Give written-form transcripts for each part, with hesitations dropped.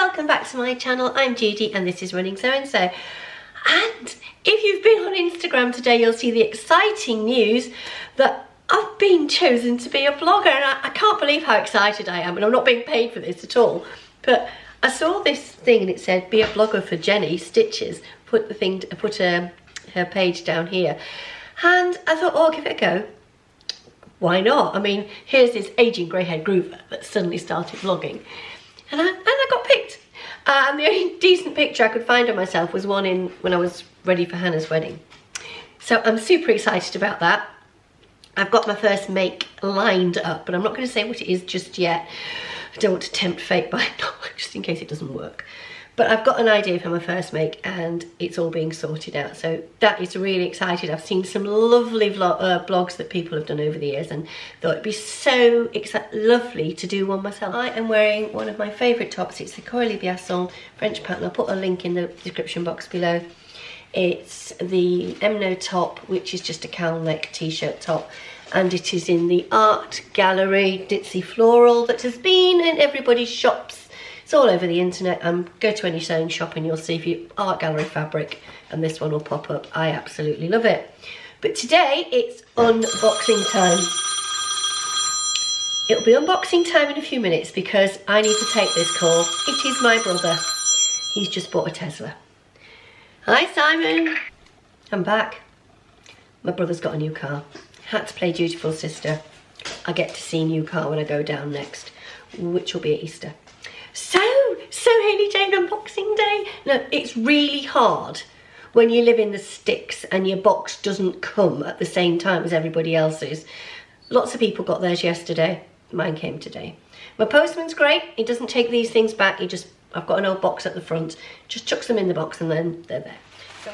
welcome back to my channel. I'm Judi and this is Running Sew and Sew. And if you've been on Instagram today, you'll see the exciting news that I've been chosen to be a blogger, and I can't believe how excited I am, and I'm not being paid for this at all. But I saw this thing and it said, be a blogger for Jenny Stitches. Put her page down here. And I thought, oh, I'll give it a go. Why not? I mean, here's this aging grey-haired groover that suddenly started vlogging. And I got picked. And the only decent picture I could find of myself was one when I was ready for Hannah's wedding. So I'm super excited about that. I've got my first make lined up, but I'm not going to say what it is just yet. I don't want to tempt fate by just in case it doesn't work. But I've got an idea for my first make and it's all being sorted out. So that is really exciting. I've seen some lovely blogs that people have done over the years and thought it'd be so lovely to do one myself. I am wearing one of my favourite tops. It's the Coralie Biasson French pattern. I'll put a link in the description box below. It's the Emno top, which is just a cowl neck t-shirt top. And it is in the art gallery Ditzy Floral that has been in everybody's shops. It's all over the internet. Go to any sewing shop and you'll see if you art gallery fabric, and this one will pop up. I absolutely love it. But today it's unboxing time. It'll be unboxing time in a few minutes because I need to take this call. It is my brother. He's just bought a Tesla. Hi Simon. I'm back. My brother's got a new car. Had to play dutiful sister. I get to see a new car when I go down next, which will be at Easter. So Hayley Jane unboxing day. No, it's really hard when you live in the sticks and your box doesn't come at the same time as everybody else's. Lots of people got theirs yesterday. Mine came today. My postman's great. He doesn't take these things back. I've got an old box at the front. Just chucks them in the box and then they're there. So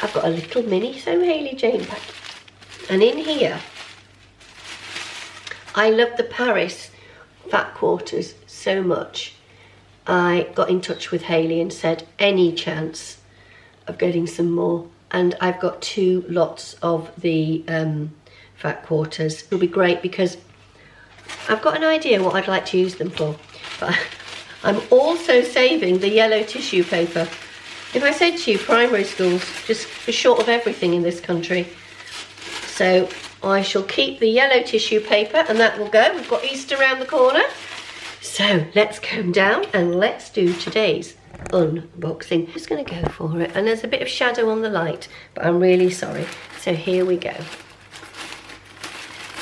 I've got a little mini Hayley Jane pack. And in here, I love the Paris fat quarters so much. I got in touch with Hayley and said, any chance of getting some more? And I've got 2 lots of the fat quarters. It'll be great because I've got an idea what I'd like to use them for. But I'm also saving the yellow tissue paper. If I said to you, primary schools just are short of everything in this country. So I shall keep the yellow tissue paper and that will go. We've got Easter around the corner. So let's calm down and let's do today's unboxing. I'm just going to go for it. And there's a bit of shadow on the light, but I'm really sorry. So here we go.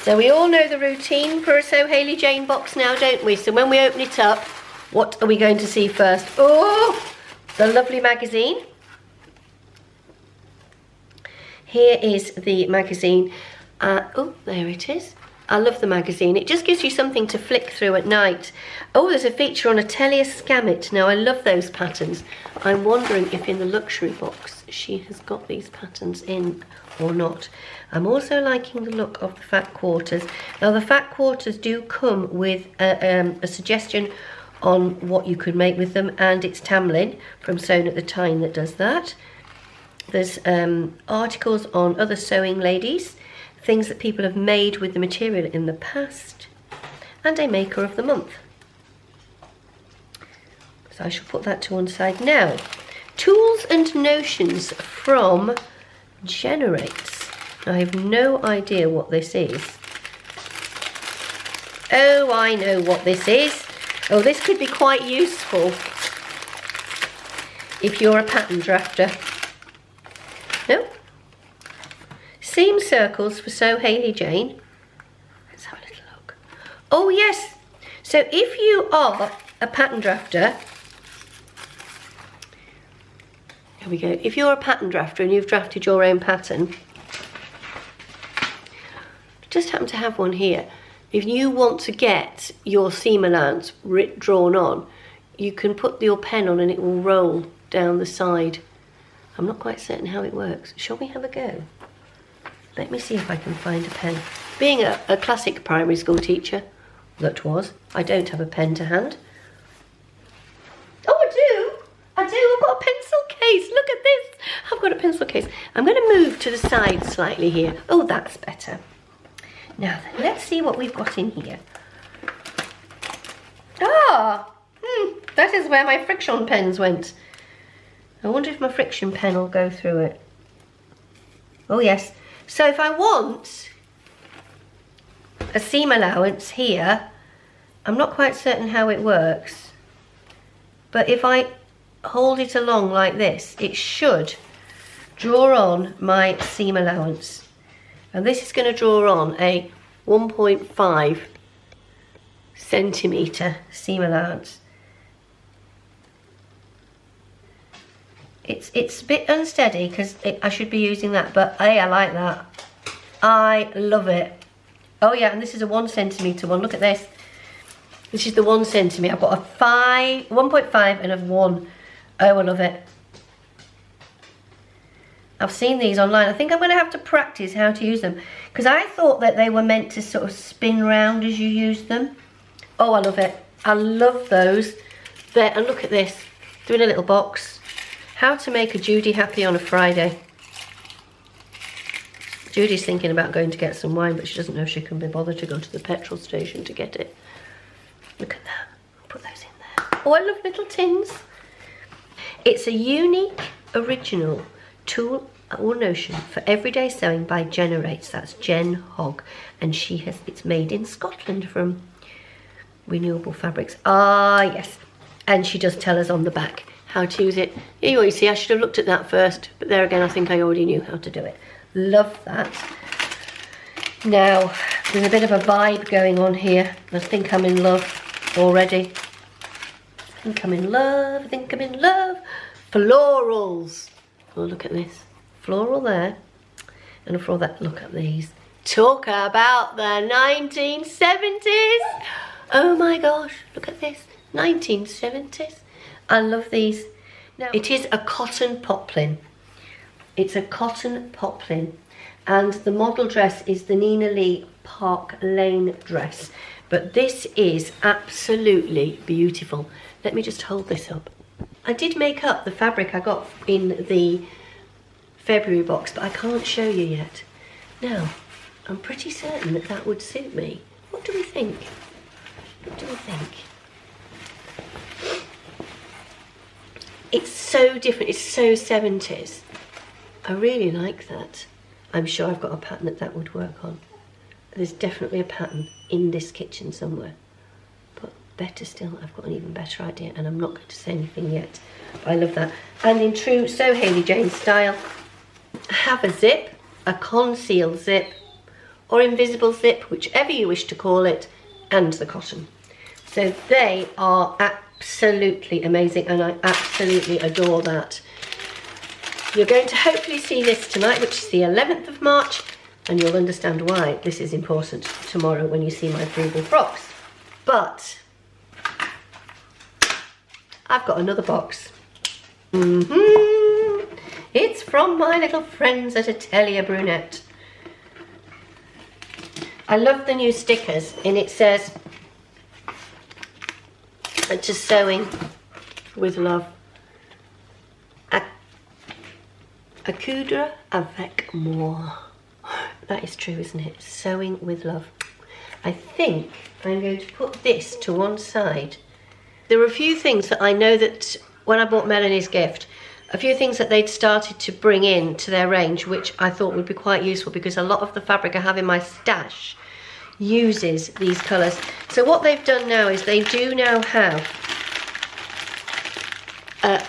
So we all know the routine for a Sew Hayley Jane box now, don't we? So when we open it up, what are we going to see first? Oh, the lovely magazine. Here is the magazine. Oh, there it is. I love the magazine. It just gives you something to flick through at night. Oh, there's a feature on Atelier Brunette. Now, I love those patterns. I'm wondering if in the luxury box she has got these patterns in or not. I'm also liking the look of the fat quarters. Now, the fat quarters do come with a suggestion on what you could make with them, and it's Tamlin from Sewn at the Time that does that. There's articles on other sewing ladies, things that people have made with the material in the past, and a maker of the month. So I shall put that to one side now. Tools and notions from Generates. I have no idea what this is. Oh, I know what this is. Oh, this could be quite useful if you're a pattern drafter. No? Seam circles for Sew Hayley Jane. Let's have a little look. Oh yes, so if you are a pattern drafter, here we go. If you're a pattern drafter and you've drafted your own pattern, just happen to have one here. If you want to get your seam allowance drawn on, you can put your pen on and it will roll down the side. I'm not quite certain how it works. Shall we have a go? Let me see if I can find a pen. Being a classic primary school teacher, that was, I don't have a pen to hand. Oh, I do, I've got a pencil case, look at this. I've got a pencil case. I'm going to move to the side slightly here. Oh, that's better. Now then, let's see what we've got in here. Ah, That is where my friction pens went. I wonder if my friction pen will go through it. Oh yes. So if I want a seam allowance here, I'm not quite certain how it works, but if I hold it along like this, it should draw on my seam allowance. And this is going to draw on a 1.5 centimetre seam allowance. It's a bit unsteady because I should be using that, but hey, I like that. I love it. Oh yeah, and this is a 1 centimetre one. Look at this. This is the 1 centimetre. I've got a 1.5 and a 1. Oh, I love it. I've seen these online. I think I'm going to have to practice how to use them, because I thought that they were meant to sort of spin round as you use them. Oh, I love it. I love those. There, and look at this. They're in a little box. How to make a Judi happy on a Friday. Judy's thinking about going to get some wine, but she doesn't know if she can be bothered to go to the petrol station to get it. Look at that. I'll put those in there. Oh, I love little tins. It's a unique, original tool or notion for everyday sewing by Generates. That's Jen Hogg, and it's made in Scotland from renewable fabrics. Ah, yes. And she does tell us on the back how to use it. Here you see, I should have looked at that first, but there again, I think I already knew how to do it. Love that. Now, there's a bit of a vibe going on here. I think I'm in love already. I think I'm in love. I think I'm in love. Florals. Oh, look at this. Floral there. And a floral there. Look at these. Talk about the 1970s. Oh my gosh. Look at this. 1970s. I love these. Now, it is a cotton poplin. It's a cotton poplin. And the model dress is the Nina Lee Park Lane dress. But this is absolutely beautiful. Let me just hold this up. I did make up the fabric I got in the February box, but I can't show you yet. Now, I'm pretty certain that that would suit me. What do we think? What do we think? It's so different, it's so 70s. I really like that. I'm sure I've got a pattern that would work on. There's definitely a pattern in this kitchen somewhere. But better still, I've got an even better idea, and I'm not going to say anything yet. But I love that. And in true Sew Hayley Jane style, have a zip, a conceal zip, or invisible zip, whichever you wish to call it, and the cotton. So they are absolutely amazing, and I absolutely adore that. You're going to hopefully see this tonight, which is the 11th of March, and you'll understand why this is important tomorrow when you see my frugal frocks. But I've got another box. It's from my little friends at Atelier Brunette. I love the new stickers, and it says, to sewing with love. A coudre avec moi. That is true, isn't it? Sewing with love. I think I'm going to put this to one side. There are a few things that I know that when I bought Melanie's gift, a few things that they'd started to bring in to their range, which I thought would be quite useful, because a lot of the fabric I have in my stash uses these colours. So what they've done now is they do now have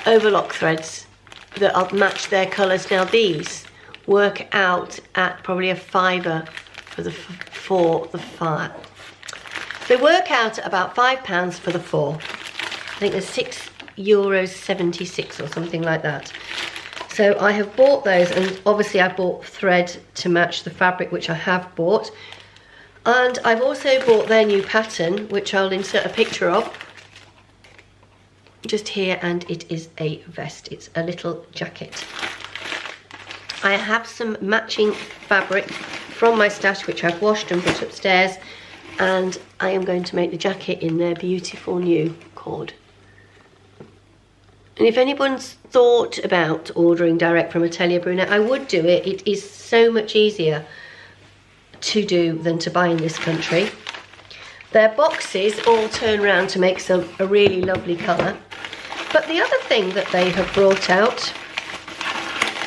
overlock threads that match their colours. Now these work out at probably a fiver for the five. They work out at about £5 for the 4. I think there's €6.76 or something like that. So I have bought those, and obviously I bought thread to match the fabric, which I have bought. And I've also bought their new pattern, which I'll insert a picture of just here, and it is a vest. It's a little jacket. I have some matching fabric from my stash, which I've washed and put upstairs, and I am going to make the jacket in their beautiful new cord. And if anyone's thought about ordering direct from Atelier Brunette, I would do it. It is so much easier to do than to buy in this country. Their boxes all turn round to make a really lovely colour. But the other thing that they have brought out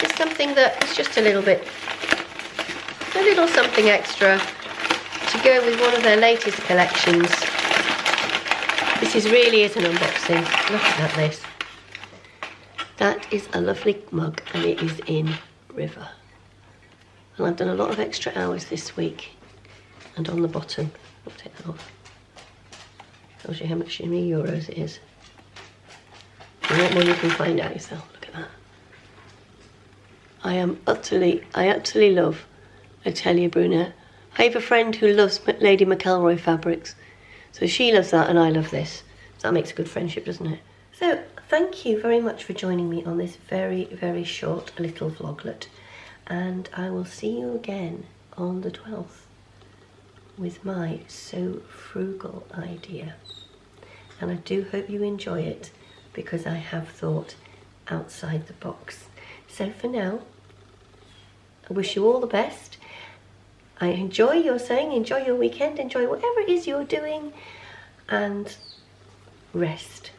is something that is just a little something extra to go with one of their latest collections. This really is an unboxing. Look at this. That is a lovely mug, and it is in River. And I've done a lot of extra hours this week. And on the bottom, I'll take that off. Tells you how much in euros it is. If you want more, you can find out yourself. Look at that. I absolutely love Atelier Brunette. I have a friend who loves Lady McElroy fabrics. So she loves that and I love this. So that makes a good friendship, doesn't it? So thank you very much for joining me on this very, very short little vloglet. And I will see you again on the 12th with my So Frugal idea. And I do hope you enjoy it because I have thought outside the box. So for now, I wish you all the best. I enjoy your sewing, enjoy your weekend, enjoy whatever it is you're doing, and rest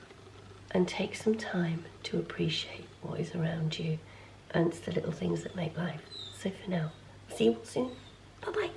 and take some time to appreciate what is around you and it's the little things that make life. So for now, see you all soon. Bye bye.